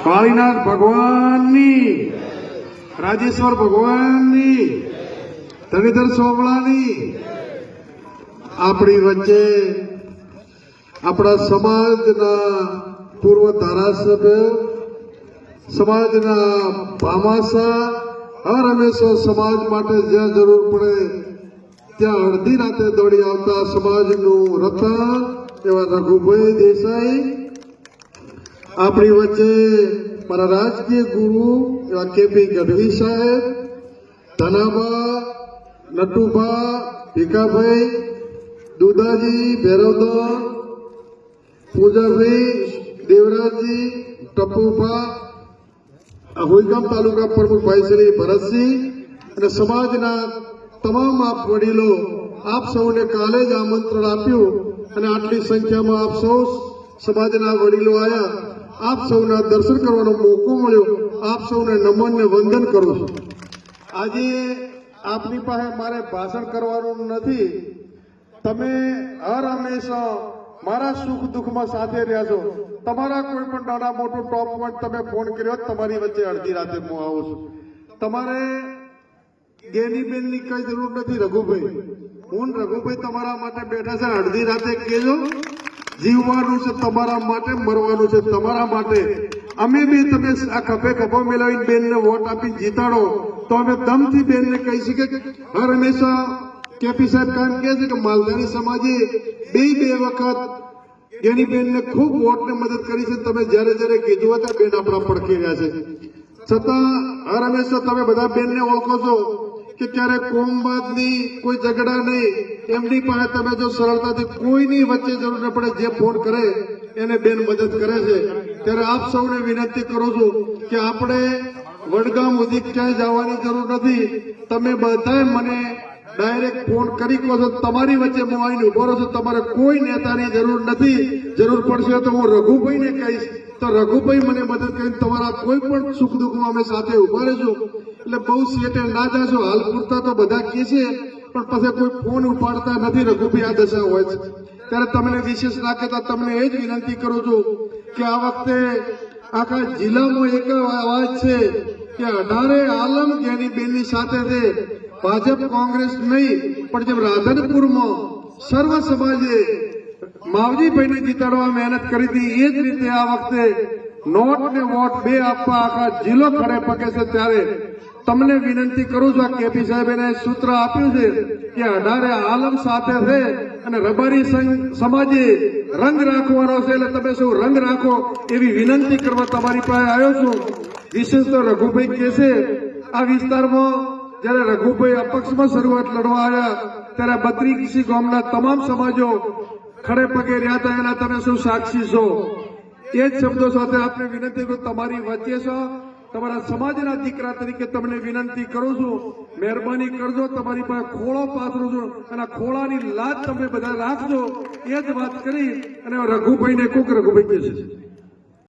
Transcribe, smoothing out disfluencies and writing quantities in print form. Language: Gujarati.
કાળીનાથ ભગવાનની, રાજેશ્વર ભગવાનની, ધણીધર સોમલાની આપણી વચ્ચે આપણા સમાજના પૂર્વ ધારાસભ્ય, સમાજના ભામાસા, હર હંમેશા સમાજ માટે જ્યાં જરૂર પડે ત્યાં અડધી રાતે દોડી આવતા સમાજનું રતન એવા રઘુભાઈ દેસાઈ આપણી વચ્ચે, મારા રાજકીય ગુરુ એવા કેપી ગઢવી સાહેબ, ધનાબા, નટુભા, ભીખાભાઈ, દુદાજી, ભૈરવદા, પૂજાભાઈ, દેવરાજજી, ટપુભા, હોઈગામ તાલુકા પ્રમુખ ભાઈ શ્રી ભરતસિંહ અને સમાજના તમામ આપ વડીલો, આપ સૌને કાલે જ આમંત્રણ આપ્યું અને આટલી સંખ્યામાં આપ સૌ સમાજના વડીલો આવ્યા. આપ સૌના દર્શન કરવાનો મોકો મળ્યો. આપ સૌને નમન ને વંદન કરું છું. આજે આપની પાસે મારે ભાષણ કરવાનું નથી. તમે હર હંમેશા મારા સુખ દુઃખમાં સાથે રહ્યા છો. તમારા કોઈ પણ નાના મોટું ટોપ પોઈન્ટ તમે ફોન કર્યો, તમારી વચ્ચે અડધી રાતે હું આવું છું. તમારે ગેનીબેનની કઈ જરૂર નથી. રઘુભાઈ, હું રઘુભાઈ તમારા માટે બેઠા છે. અડધી રાતે કહેજો, જીવવાનું છે તમારા માટે, મરવાનું છે તમારા માટે. અમે બી તમે આ ખભે ખભો મેળવીને બેનને વોટ આપીને જીતાડો તો અમે દમથી બેનને કહી શકીએ કે હર હંમેશા કેપી સાહેબ કામ કહે છે કે માલધારી સમાજે બે વખત ગેનીબેનને ખૂબ વોટને મદદ કરી છે. તમે જ્યારે જ્યારે કીધું હતા બેન આપણા પડખી રહ્યા છે. છતાં હર હંમેશા તમે બધા બેનને ઓળખો છો કે ક્યારે કોમવાદની કોઈ ઝઘડા નહીં. એમની પાસે તમે જો સરળતાથી કોઈની વચ્ચે જરૂર ન પડે, જે ફોન કરે એને બેન મદદ કરે છે. ત્યારે આપ સૌને વિનંતી કરું છું કે આપણે વડગામ સુધી ક્યાંય જવાની જરૂર નથી. તમે બધાએ મને ડાયરેક્ટ ફોન કરી કહો છો, તમારી વચ્ચે હું આવીને ઉભો રહું છું. તમારે કોઈ નેતાની જરૂર નથી. જરૂર પડશે તો હું રઘુભાઈને કહીશ તો રઘુભાઈ મને મદદ કરીને તમારા કોઈ પણ સુખ દુઃખમાં અમે સાથે ઉભા રહીશું. એટલે બહુ સેટે ના જાશો. હાલ પૂરતા તો બધા કહે છે પણ પછી કોઈ ફોન ઉપાડતા નથી. રઘુભાઈ આ દશા હોય છે ત્યારે તમને વિશેષ ના કહેતા તમને એ જ વિનંતી કરું છું કે આ વખતે આખા જિલ્લામાં એક અવાજ છે કે 18 આલમ ગેનીબેનની સાથે છે. ભાજપ કોંગ્રેસ નહીં પણ જેમ રાધનપુરમાં સર્વ સમાજે માવજીભાઈને જીતાડવા મહેનત કરી હતી, એ જ રીતે આ વખતે નોટ ને વોટ બે આપવા આખા જિલ્લો ખડે પગે છે. ત્યારે તમને વિનંતી કરું છું, આ કેપી સાહેબ એને સૂત્ર આપ્યું છે કે 18 આલમ સાથે છે અને રબારી સમાજે રંગ રાખવાનો છે. એટલે તમે સૌ રંગ રાખો એવી વિનંતી કરવા તમારી પાસે આવ્યો છું. વિશેષ તો રઘુભાઈ કહે છે આ વિસ્તારમાં જયારે રઘુભાઈ અપક્ષમાં શરૂઆત લડવા આવ્યા ત્યારે 32 ગામના તમામ સમાજો ખડે પગે રહ્યા હતા. એના તમે શું સાક્ષી છો. એ જ શબ્દો સાથે આપને વિનંતી કરું, તમારી વચ્ચે છો, તમારા સમાજના દીકરા તરીકે તમને વિનંતી કરું છું, મહેરબાની કરજો. તમારી પાસે ખોળો પાથરું છું અને ખોળાની લાજ તમે બધા રાખજો. એ જ વાત કરી અને રઘુભાઈને કોક રઘુભાઈ કહે છે